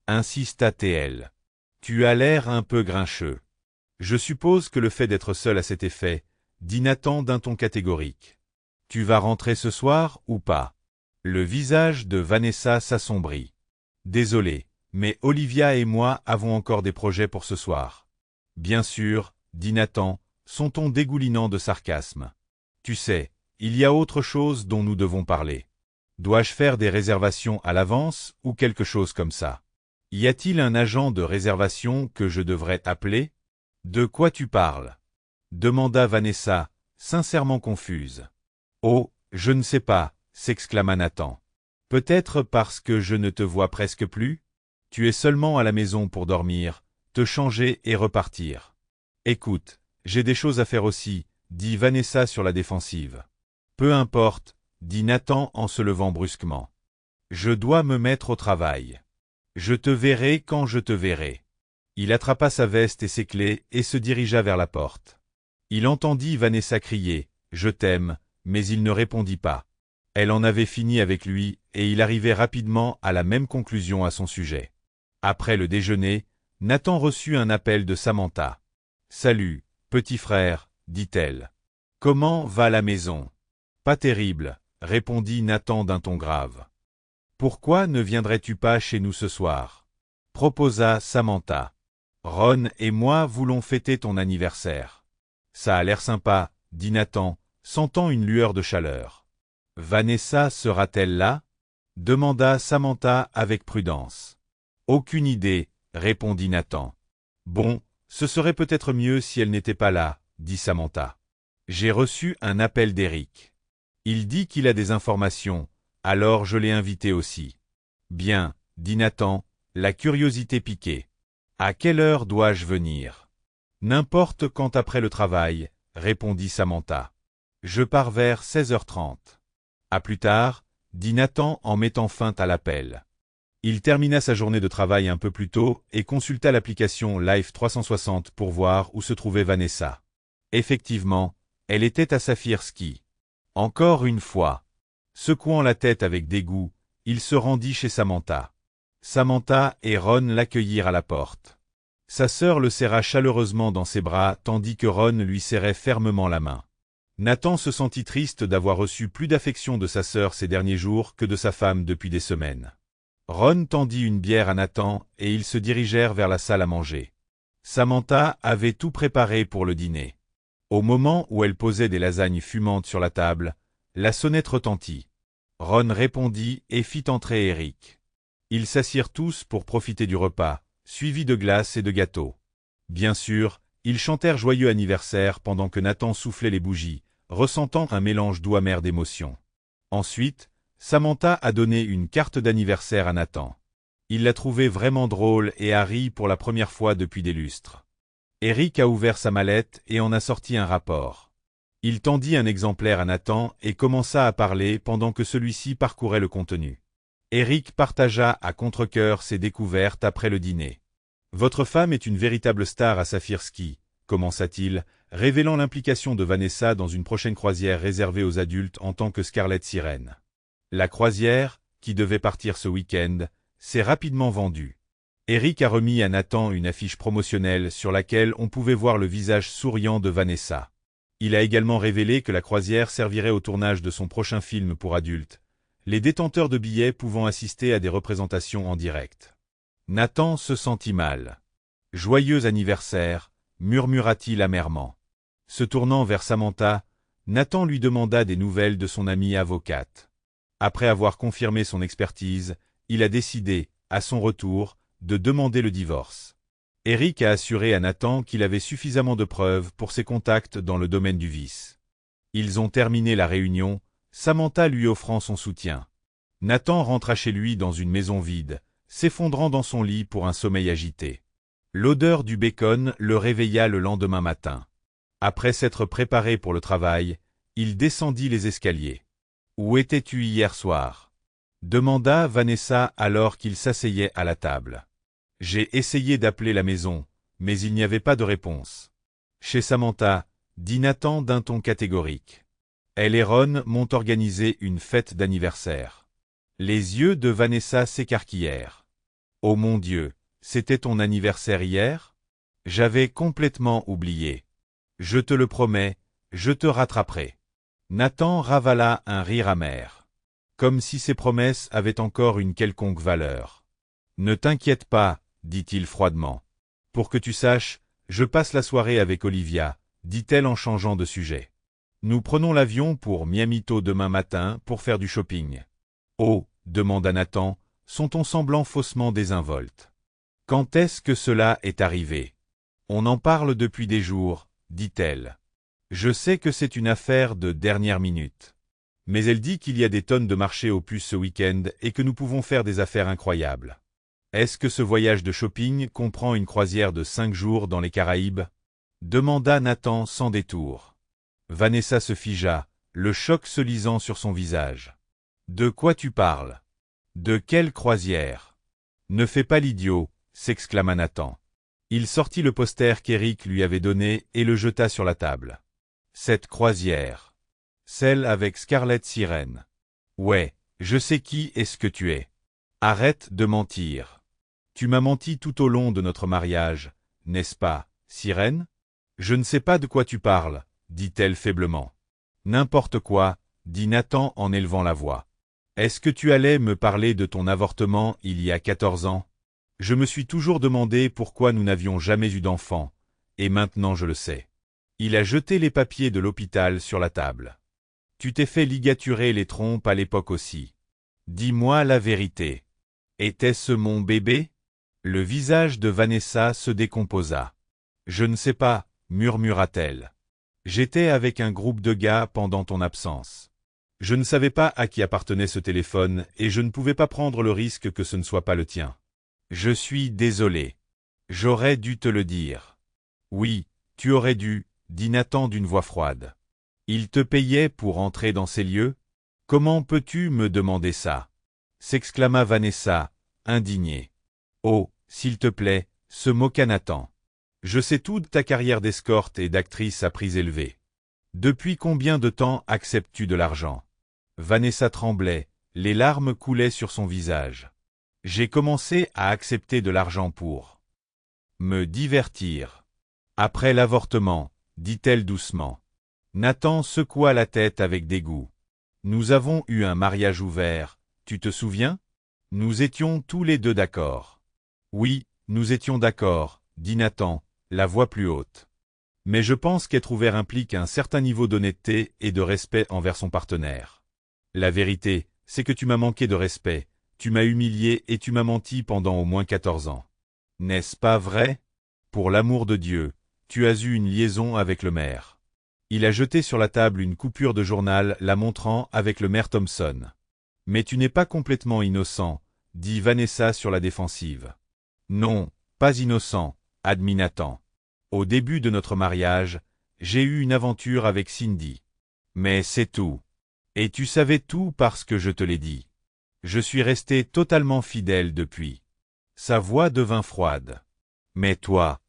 insista-t-elle. « Tu as l'air un peu grincheux. » « Je suppose que le fait d'être seul a cet effet, » dit Nathan d'un ton catégorique. « Tu vas rentrer ce soir ou pas ?» Le visage de Vanessa s'assombrit. « Désolé, mais Olivia et moi avons encore des projets pour ce soir. »« Bien sûr, » dit Nathan, son ton dégoulinant de sarcasme. « Tu sais, il y a autre chose dont nous devons parler. Dois-je faire des réservations à l'avance ou quelque chose comme ça? Y a-t-il un agent de réservation que je devrais appeler? » « De quoi tu parles ?» demanda Vanessa, sincèrement confuse. « Oh, je ne sais pas, » s'exclama Nathan. « Peut-être parce que je ne te vois presque plus? Tu es seulement à la maison pour dormir, te changer et repartir. »« Écoute, j'ai des choses à faire aussi, » dit Vanessa sur la défensive. « Peu importe, » dit Nathan en se levant brusquement. « Je dois me mettre au travail. Je te verrai quand je te verrai. » Il attrapa sa veste et ses clés et se dirigea vers la porte. Il entendit Vanessa crier « Je t'aime », mais il ne répondit pas. Elle en avait fini avec lui et il arrivait rapidement à la même conclusion à son sujet. Après le déjeuner, Nathan reçut un appel de Samantha. « Salut, petit frère, » dit-elle. « Comment va la maison? »« Pas terrible, » répondit Nathan d'un ton grave. « Pourquoi ne viendrais-tu pas chez nous ce soir ?» proposa Samantha. « Ron et moi voulons fêter ton anniversaire. »« Ça a l'air sympa, » dit Nathan, sentant une lueur de chaleur. « Vanessa sera-t-elle là ?» demanda Samantha avec prudence. « Aucune idée, » répondit Nathan. « Bon, ce serait peut-être mieux si elle n'était pas là, » dit Samantha. « J'ai reçu un appel d'Eric. Il dit qu'il a des informations, alors je l'ai invité aussi. »« Bien, » dit Nathan, la curiosité piquée. « À quelle heure dois-je venir? »« N'importe quand après le travail, » répondit Samantha. « Je pars vers 16h30. »« À plus tard, » dit Nathan en mettant fin à l'appel. Il termina sa journée de travail un peu plus tôt et consulta l'application Life 360 pour voir où se trouvait Vanessa. Effectivement, elle était à Saphir Ski. Encore une fois. Secouant la tête avec dégoût, il se rendit chez Samantha. Samantha et Ron l'accueillirent à la porte. Sa sœur le serra chaleureusement dans ses bras tandis que Ron lui serrait fermement la main. Nathan se sentit triste d'avoir reçu plus d'affection de sa sœur ces derniers jours que de sa femme depuis des semaines. Ron tendit une bière à Nathan et ils se dirigèrent vers la salle à manger. Samantha avait tout préparé pour le dîner. Au moment où elle posait des lasagnes fumantes sur la table, la sonnette retentit. Ron répondit et fit entrer Eric. Ils s'assirent tous pour profiter du repas, suivis de glaces et de gâteaux. Bien sûr, ils chantèrent joyeux anniversaire pendant que Nathan soufflait les bougies, ressentant un mélange doux amer d'émotions. Ensuite, Samantha a donné une carte d'anniversaire à Nathan. Il l'a trouvée vraiment drôle et a ri pour la première fois depuis des lustres. Eric a ouvert sa mallette et en a sorti un rapport. Il tendit un exemplaire à Nathan et commença à parler pendant que celui-ci parcourait le contenu. Eric partagea à contre-cœur ses découvertes après le dîner. « Votre femme est une véritable star à Saphir Ski », commença-t-il, révélant l'implication de Vanessa dans une prochaine croisière réservée aux adultes en tant que Scarlet Sirène. La croisière, qui devait partir ce week-end, s'est rapidement vendue. Eric a remis à Nathan une affiche promotionnelle sur laquelle on pouvait voir le visage souriant de Vanessa. Il a également révélé que la croisière servirait au tournage de son prochain film pour adultes, les détenteurs de billets pouvant assister à des représentations en direct. Nathan se sentit mal. « Joyeux anniversaire », murmura-t-il amèrement. Se tournant vers Samantha, Nathan lui demanda des nouvelles de son amie avocate. Après avoir confirmé son expertise, il a décidé, à son retour, de demander le divorce. Eric a assuré à Nathan qu'il avait suffisamment de preuves pour ses contacts dans le domaine du vice. Ils ont terminé la réunion, Samantha lui offrant son soutien. Nathan rentra chez lui dans une maison vide, s'effondrant dans son lit pour un sommeil agité. L'odeur du bacon le réveilla le lendemain matin. Après s'être préparé pour le travail, il descendit les escaliers. « Où étais-tu hier soir » demanda Vanessa alors qu'il s'asseyait à la table. « J'ai essayé d'appeler la maison, mais il n'y avait pas de réponse. » Chez Samantha, dit Nathan d'un ton catégorique. Elle et Ron m'ont organisé une fête d'anniversaire. Les yeux de Vanessa s'écarquillèrent. « Oh mon Dieu, c'était ton anniversaire hier ? J'avais complètement oublié. Je te le promets, je te rattraperai. » Nathan ravala un rire amer. Comme si ses promesses avaient encore une quelconque valeur. « Ne t'inquiète pas, dit-il froidement. Pour que tu saches, je passe la soirée avec Olivia, dit-elle en changeant de sujet. Nous prenons l'avion pour Miami tôt demain matin pour faire du shopping. Oh, demanda Nathan, son ton semblant faussement désinvolte. Quand est-ce que cela est arrivé? On en parle depuis des jours, dit-elle. Je sais que c'est une affaire de dernière minute. Mais elle dit qu'il y a des tonnes de marché aux puces ce week-end et que nous pouvons faire des affaires incroyables. Est-ce que ce voyage de shopping comprend une croisière de 5 jours dans les Caraïbes? Demanda Nathan sans détour. Vanessa se figea, le choc se lisant sur son visage. De quoi tu parles? De quelle croisière? Ne fais pas l'idiot, s'exclama Nathan. Il sortit le poster qu'Eric lui avait donné et le jeta sur la table. Cette croisière. Celle avec Scarlett Sirène. Ouais, je sais qui est-ce que tu es. Arrête de mentir. Tu m'as menti tout au long de notre mariage, n'est-ce pas, Sirène? Je ne sais pas de quoi tu parles, dit-elle faiblement. N'importe quoi, dit Nathan en élevant la voix. Est-ce que tu allais me parler de ton avortement il y a 14 ans? Je me suis toujours demandé pourquoi nous n'avions jamais eu d'enfant, et maintenant je le sais. Il a jeté les papiers de l'hôpital sur la table. Tu t'es fait ligaturer les trompes à l'époque aussi. Dis-moi la vérité. Était-ce mon bébé? Le visage de Vanessa se décomposa. Je ne sais pas, murmura-t-elle. J'étais avec un groupe de gars pendant ton absence. Je ne savais pas à qui appartenait ce téléphone et je ne pouvais pas prendre le risque que ce ne soit pas le tien. Je suis désolé. J'aurais dû te le dire. Oui, tu aurais dû, dit Nathan d'une voix froide. Il te payait pour entrer dans ces lieux? Comment peux-tu me demander ça? S'exclama Vanessa, indignée. Oh, s'il te plaît, se moqua Nathan. Je sais tout de ta carrière d'escorte et d'actrice à prix élevé. Depuis combien de temps acceptes-tu de l'argent? Vanessa tremblait, les larmes coulaient sur son visage. J'ai commencé à accepter de l'argent pour me divertir. Après l'avortement, dit-elle doucement. Nathan secoua la tête avec dégoût. Nous avons eu un mariage ouvert, tu te souviens? Nous étions tous les deux d'accord. Oui, nous étions d'accord, dit Nathan, la voix plus haute. Mais je pense qu'être ouvert implique un certain niveau d'honnêteté et de respect envers son partenaire. La vérité, c'est que tu m'as manqué de respect, tu m'as humilié et tu m'as menti pendant au moins 14 ans. N'est-ce pas vrai? Pour l'amour de Dieu, tu as eu une liaison avec le maire. Il a jeté sur la table une coupure de journal la montrant avec le maire Thompson. Mais tu n'es pas complètement innocent, dit Vanessa sur la défensive. Non, pas innocent, admit Nathan. Au début de notre mariage, j'ai eu une aventure avec Cindy. Mais c'est tout. Et tu savais tout parce que je te l'ai dit. Je suis resté totalement fidèle depuis. Sa voix devint froide. Mais toi,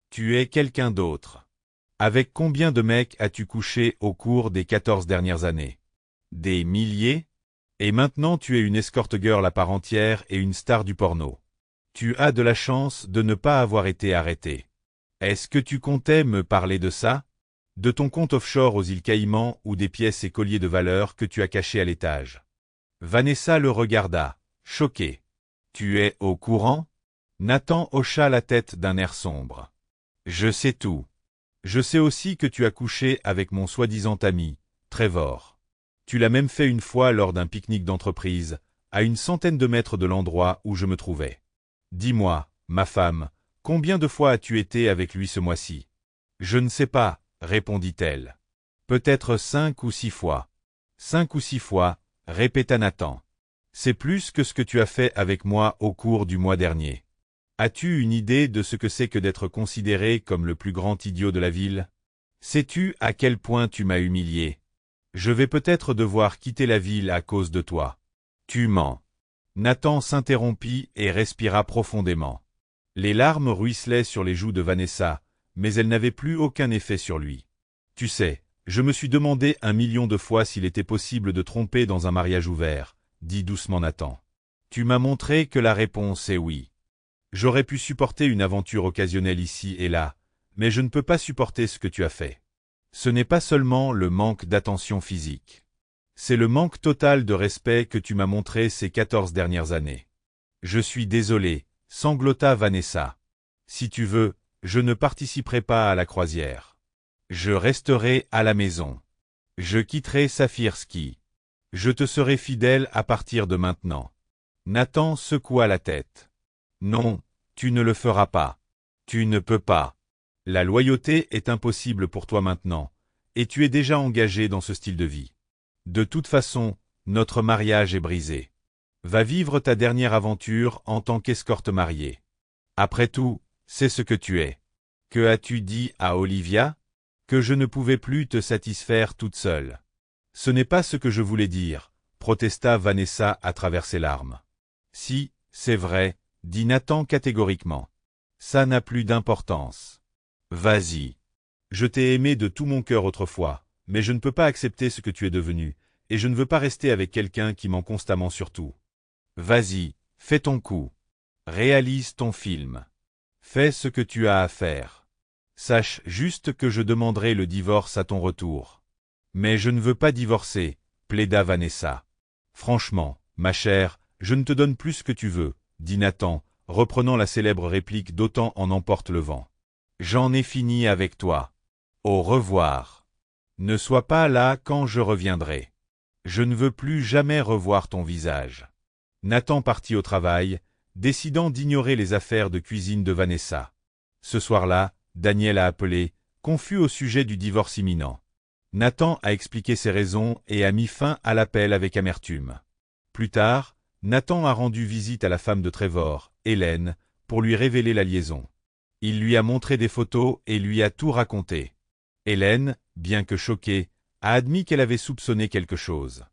tu es quelqu'un d'autre. Avec combien de mecs as-tu couché au cours des 14 dernières années? Des milliers? Et maintenant tu es une escort girl à part entière et une star du porno. Tu as de la chance de ne pas avoir été arrêté. Est-ce que tu comptais me parler de ça? De ton compte offshore aux îles Caïmans ou des pièces et colliers de valeur que tu as cachés à l'étage? Vanessa le regarda, choquée. Tu es au courant? Nathan hocha la tête d'un air sombre. Je sais tout. Je sais aussi que tu as couché avec mon soi-disant ami, Trevor. Tu l'as même fait une fois lors d'un pique-nique d'entreprise, à une centaine de mètres de l'endroit où je me trouvais. Dis-moi, ma femme, combien de fois as-tu été avec lui ce mois-ci? Je ne sais pas, répondit-elle. Peut-être 5 ou 6 fois. 5 ou 6 fois, répéta Nathan. C'est plus que ce que tu as fait avec moi au cours du mois dernier. As-tu une idée de ce que c'est que d'être considéré comme le plus grand idiot de la ville? Sais-tu à quel point tu m'as humilié? Je vais peut-être devoir quitter la ville à cause de toi. Tu mens. Nathan s'interrompit et respira profondément. Les larmes ruisselaient sur les joues de Vanessa, mais elles n'avaient plus aucun effet sur lui. Tu sais, je me suis demandé 1 million de fois s'il était possible de tromper dans un mariage ouvert, dit doucement Nathan. Tu m'as montré que la réponse est oui. J'aurais pu supporter une aventure occasionnelle ici et là, mais je ne peux pas supporter ce que tu as fait. Ce n'est pas seulement le manque d'attention physique. C'est le manque total de respect que tu m'as montré ces 14 dernières années. Je suis désolé, sanglota Vanessa. Si tu veux, je ne participerai pas à la croisière. Je resterai à la maison. Je quitterai Saphir Ski. Je te serai fidèle à partir de maintenant. Nathan secoua la tête. Non, tu ne le feras pas. Tu ne peux pas. La loyauté est impossible pour toi maintenant, et tu es déjà engagé dans ce style de vie. De toute façon, notre mariage est brisé. Va vivre ta dernière aventure en tant qu'escorte mariée. Après tout, c'est ce que tu es. Que as-tu dit à Olivia? Que je ne pouvais plus te satisfaire toute seule. Ce n'est pas ce que je voulais dire, protesta Vanessa à travers ses larmes. Si, c'est vrai, dit Nathan catégoriquement. Ça n'a plus d'importance. Vas-y. Je t'ai aimé de tout mon cœur autrefois, mais je ne peux pas accepter ce que tu es devenu, et je ne veux pas rester avec quelqu'un qui ment constamment sur tout. Vas-y, fais ton coup. Réalise ton film. Fais ce que tu as à faire. Sache juste que je demanderai le divorce à ton retour. Mais je ne veux pas divorcer, plaida Vanessa. Franchement, ma chère, je ne te donne plus ce que tu veux, dit Nathan, reprenant la célèbre réplique d'Autant en emporte le vent. J'en ai fini avec toi. Au revoir. Ne sois pas là quand je reviendrai. Je ne veux plus jamais revoir ton visage. Nathan partit au travail, décidant d'ignorer les affaires de cuisine de Vanessa. Ce soir-là, Daniel a appelé, confus au sujet du divorce imminent. Nathan a expliqué ses raisons et a mis fin à l'appel avec amertume. Plus tard, Nathan a rendu visite à la femme de Trevor, Hélène, pour lui révéler la liaison. Il lui a montré des photos et lui a tout raconté. Hélène, bien que choquée, a admis qu'elle avait soupçonné quelque chose.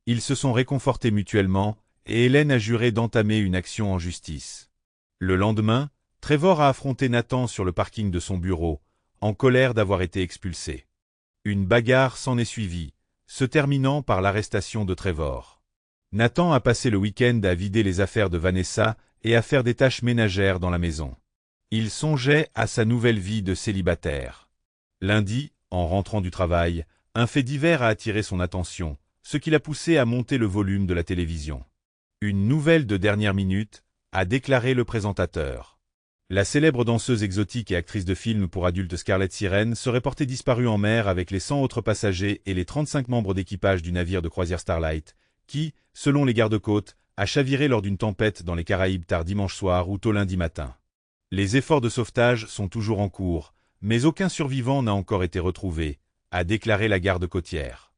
Ils se sont réconfortés mutuellement, et Hélène a juré d'entamer une action en justice. Le lendemain, Trevor a affronté Nathan sur le parking de son bureau, en colère d'avoir été expulsé. Une bagarre s'en est suivie, se terminant par l'arrestation de Trevor. Nathan a passé le week-end à vider les affaires de Vanessa et à faire des tâches ménagères dans la maison. Il songeait à sa nouvelle vie de célibataire. Lundi, en rentrant du travail, un fait divers a attiré son attention, ce qui l'a poussé à monter le volume de la télévision. Une nouvelle de dernière minute, a déclaré le présentateur. La célèbre danseuse exotique et actrice de film pour adultes Scarlett Siren serait portée disparue en mer avec les 100 autres passagers et les 35 membres d'équipage du navire de croisière Starlight, qui, selon les gardes-côtes, a chaviré lors d'une tempête dans les Caraïbes tard dimanche soir ou tôt lundi matin. Les efforts de sauvetage sont toujours en cours, mais aucun survivant n'a encore été retrouvé, a déclaré la garde côtière.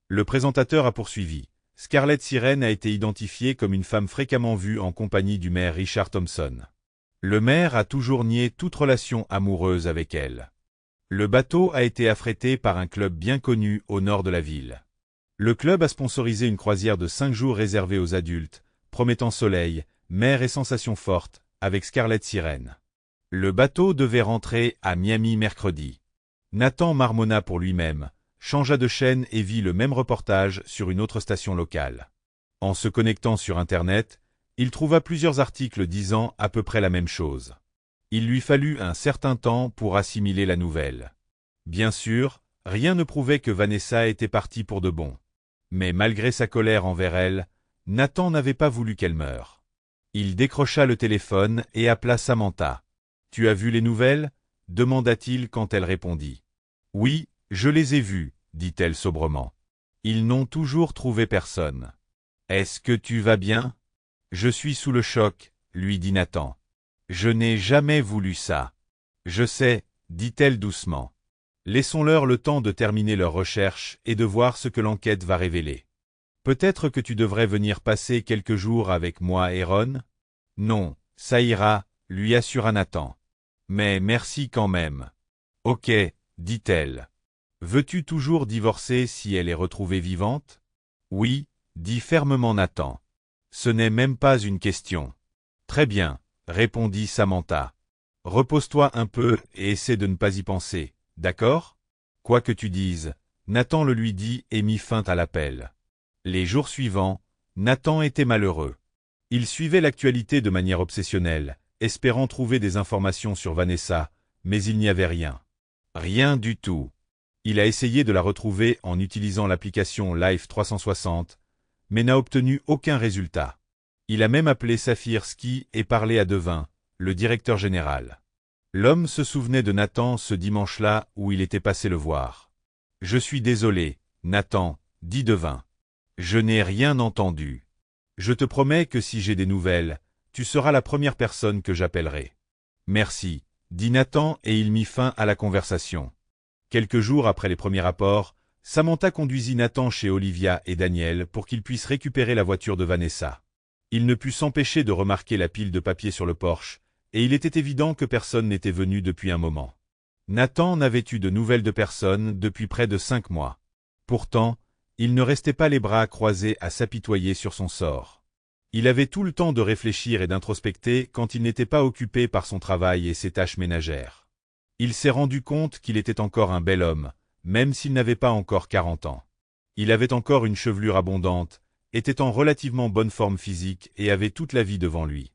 Le présentateur a poursuivi. Scarlett Siren a été identifiée comme une femme fréquemment vue en compagnie du maire Richard Thompson. Le maire a toujours nié toute relation amoureuse avec elle. Le bateau a été affrété par un club bien connu au nord de la ville. Le club a sponsorisé une croisière de 5 jours réservée aux adultes, promettant soleil, mer et sensations fortes, avec Scarlett Siren. Le bateau devait rentrer à Miami mercredi. Nathan marmonna pour lui-même, changea de chaîne et vit le même reportage sur une autre station locale. En se connectant sur Internet, il trouva plusieurs articles disant à peu près la même chose. Il lui fallut un certain temps pour assimiler la nouvelle. Bien sûr, rien ne prouvait que Vanessa était partie pour de bon. Mais malgré sa colère envers elle, Nathan n'avait pas voulu qu'elle meure. Il décrocha le téléphone et appela Samantha. « Tu as vu les nouvelles ?» demanda-t-il quand elle répondit. « Oui, je les ai vues, » dit-elle sobrement. « Ils n'ont toujours trouvé personne. »« Est-ce que tu vas bien ?»« Je suis sous le choc, » lui dit Nathan. « Je n'ai jamais voulu ça. »« Je sais, » dit-elle doucement. « Laissons-leur le temps de terminer leurs recherches et de voir ce que l'enquête va révéler. Peut-être que tu devrais venir passer quelques jours avec moi et Ron ? » « Non, ça ira, » lui assura Nathan. « Mais merci quand même. »« Ok, » dit-elle. « Veux-tu toujours divorcer si elle est retrouvée vivante ? » « Oui, » dit fermement Nathan. « Ce n'est même pas une question. »« Très bien, » répondit Samantha. « Repose-toi un peu et essaie de ne pas y penser, d'accord ? Quoi que tu dises, » Nathan le lui dit et mit fin à l'appel. Les jours suivants, Nathan était malheureux. Il suivait l'actualité de manière obsessionnelle, espérant trouver des informations sur Vanessa, mais il n'y avait rien. Rien du tout. Il a essayé de la retrouver en utilisant l'application Life 360, mais n'a obtenu aucun résultat. Il a même appelé Saphir Ski et parlé à Devin, le directeur général. L'homme se souvenait de Nathan ce dimanche-là où il était passé le voir. « Je suis désolé, Nathan, » dit Devin. « Je n'ai rien entendu. Je te promets que si j'ai des nouvelles, tu seras la première personne que j'appellerai. »« Merci, » dit Nathan et il mit fin à la conversation. Quelques jours après les premiers rapports, Samantha conduisit Nathan chez Olivia et Daniel pour qu'ils puissent récupérer la voiture de Vanessa. Il ne put s'empêcher de remarquer la pile de papier sur le porche, et il était évident que personne n'était venu depuis un moment. Nathan n'avait eu de nouvelles de personne depuis près de 5 mois. Pourtant, il ne restait pas les bras croisés à s'apitoyer sur son sort. Il avait tout le temps de réfléchir et d'introspecter quand il n'était pas occupé par son travail et ses tâches ménagères. Il s'est rendu compte qu'il était encore un bel homme, même s'il n'avait pas encore 40 ans. Il avait encore une chevelure abondante, était en relativement bonne forme physique et avait toute la vie devant lui.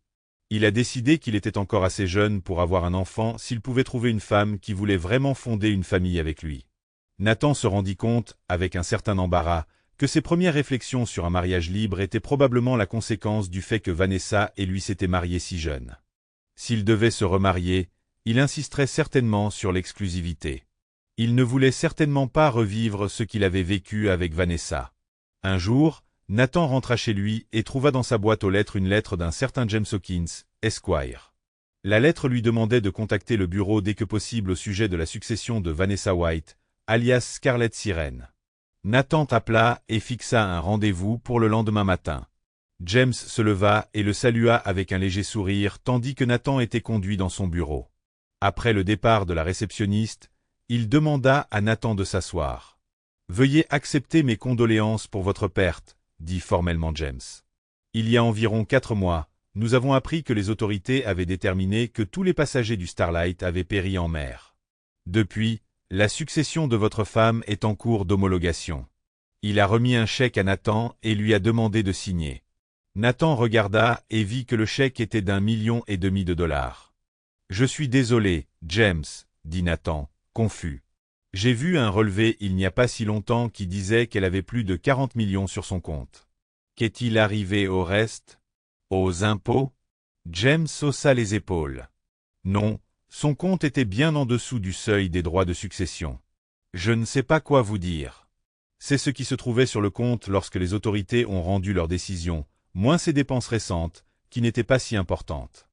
Il a décidé qu'il était encore assez jeune pour avoir un enfant s'il pouvait trouver une femme qui voulait vraiment fonder une famille avec lui. Nathan se rendit compte, avec un certain embarras, que ses premières réflexions sur un mariage libre étaient probablement la conséquence du fait que Vanessa et lui s'étaient mariés si jeunes. S'il devait se remarier, il insisterait certainement sur l'exclusivité. Il ne voulait certainement pas revivre ce qu'il avait vécu avec Vanessa. Un jour, Nathan rentra chez lui et trouva dans sa boîte aux lettres une lettre d'un certain James Hawkins, Esquire. La lettre lui demandait de contacter le bureau dès que possible au sujet de la succession de Vanessa White, alias Scarlett Sirène. Nathan appela et fixa un rendez-vous pour le lendemain matin. James se leva et le salua avec un léger sourire tandis que Nathan était conduit dans son bureau. Après le départ de la réceptionniste, il demanda à Nathan de s'asseoir. « Veuillez accepter mes condoléances pour votre perte, » dit formellement James. « Il y a environ 4 mois, nous avons appris que les autorités avaient déterminé que tous les passagers du Starlight avaient péri en mer. Depuis, la succession de votre femme est en cours d'homologation. » Il a remis un chèque à Nathan et lui a demandé de signer. Nathan regarda et vit que le chèque était d'1,5 million de dollars. « Je suis désolé, James, » dit Nathan, confus. « J'ai vu un relevé il n'y a pas si longtemps qui disait qu'elle avait plus de 40 millions sur son compte. Qu'est-il arrivé au reste? Aux impôts ?» James haussa les épaules. « Non, son compte était bien en dessous du seuil des droits de succession. Je ne sais pas quoi vous dire. C'est ce qui se trouvait sur le compte lorsque les autorités ont rendu leur décision, moins ses dépenses récentes, qui n'étaient pas si importantes.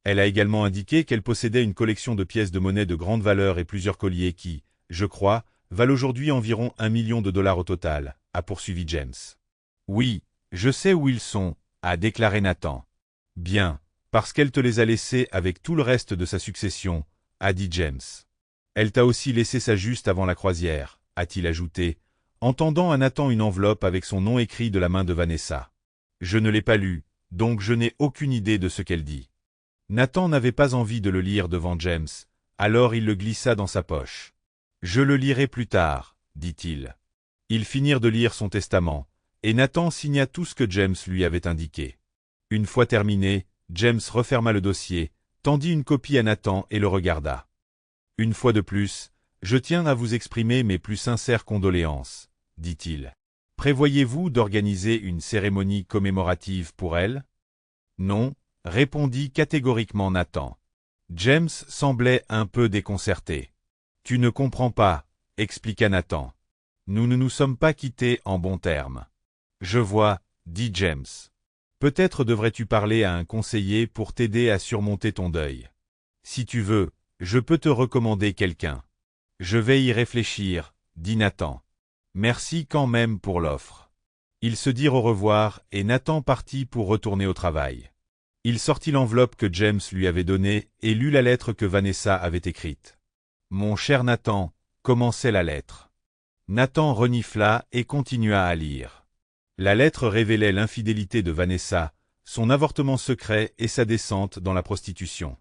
Elle a également indiqué qu'elle possédait une collection de pièces de monnaie de grande valeur et plusieurs colliers qui, je crois, valent aujourd'hui environ 1 million de dollars au total, a poursuivi James. « Oui, je sais où ils sont, » a déclaré Nathan. « Bien, parce qu'elle te les a laissés avec tout le reste de sa succession, » a dit James. « Elle t'a aussi laissé ça juste avant la croisière, » a-t-il ajouté, en tendant à Nathan une enveloppe avec son nom écrit de la main de Vanessa. « Je ne l'ai pas lu, donc je n'ai aucune idée de ce qu'elle dit. » Nathan n'avait pas envie de le lire devant James, alors il le glissa dans sa poche. « Je le lirai plus tard, » dit-il. Ils finirent de lire son testament, et Nathan signa tout ce que James lui avait indiqué. Une fois terminé, James referma le dossier, tendit une copie à Nathan et le regarda. « Une fois de plus, je tiens à vous exprimer mes plus sincères condoléances, » dit-il. « Prévoyez-vous d'organiser une cérémonie commémorative pour elle? Non, répondit catégoriquement Nathan. James semblait un peu déconcerté. Tu ne comprends pas, expliqua Nathan. Nous ne nous sommes pas quittés en bons termes. Je vois, dit James. Peut-être devrais-tu parler à un conseiller pour t'aider à surmonter ton deuil. Si tu veux, je peux te recommander quelqu'un. Je vais y réfléchir, dit Nathan. Merci quand même pour l'offre. Ils se dirent au revoir et Nathan partit pour retourner au travail. Il sortit l'enveloppe que James lui avait donnée et lut la lettre que Vanessa avait écrite. Mon cher Nathan, commençait la lettre. Nathan renifla et continua à lire. La lettre révélait l'infidélité de Vanessa, son avortement secret et sa descente dans la prostitution.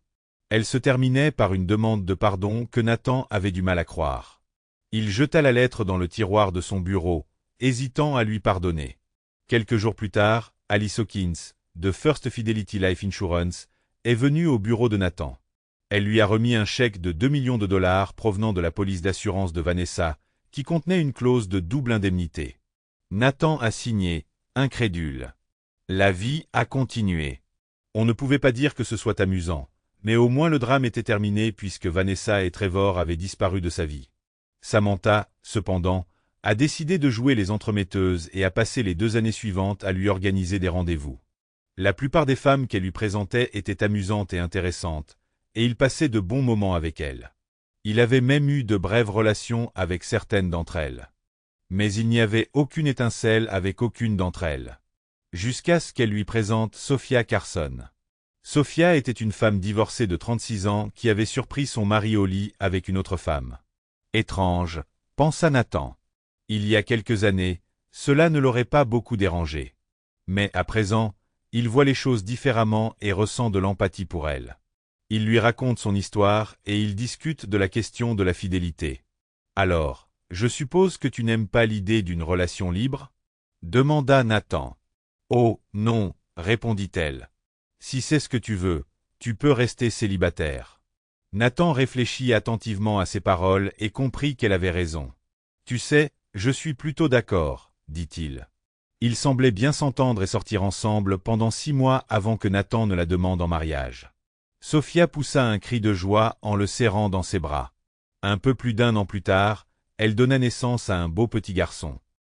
Elle se terminait par une demande de pardon que Nathan avait du mal à croire. Il jeta la lettre dans le tiroir de son bureau, hésitant à lui pardonner. Quelques jours plus tard, Alice Hawkins, de First Fidelity Life Insurance, est venue au bureau de Nathan. Elle lui a remis un chèque de 2 millions de dollars provenant de la police d'assurance de Vanessa, qui contenait une clause de double indemnité. Nathan a signé, incrédule. La vie a continué. On ne pouvait pas dire que ce soit amusant, mais au moins le drame était terminé puisque Vanessa et Trevor avaient disparu de sa vie. Samantha, cependant, a décidé de jouer les entremetteuses et a passé les 2 années suivantes à lui organiser des rendez-vous. La plupart des femmes qu'elle lui présentait étaient amusantes et intéressantes, et il passait de bons moments avec elles. Il avait même eu de brèves relations avec certaines d'entre elles. Mais il n'y avait aucune étincelle avec aucune d'entre elles. Jusqu'à ce qu'elle lui présente Sophia Carson. Sophia était une femme divorcée de 36 ans qui avait surpris son mari au lit avec une autre femme. Étrange, pensa Nathan. Il y a quelques années, cela ne l'aurait pas beaucoup dérangé. Mais à présent, il voit les choses différemment et ressent de l'empathie pour elle. Il lui raconte son histoire et ils discutent de la question de la fidélité. Alors, je suppose que tu n'aimes pas l'idée d'une relation libre? Demanda Nathan. Oh, non, répondit-elle. Si c'est ce que tu veux, tu peux rester célibataire. Nathan réfléchit attentivement à ses paroles et comprit qu'elle avait raison. Tu sais, je suis plutôt d'accord, dit-il. Ils semblaient bien s'entendre et sortir ensemble pendant 6 mois avant que Nathan ne la demande en mariage. Sophia poussa un cri de joie en le serrant dans ses bras. Un peu plus d'1 an plus tard, elle donna naissance à un beau petit garçon.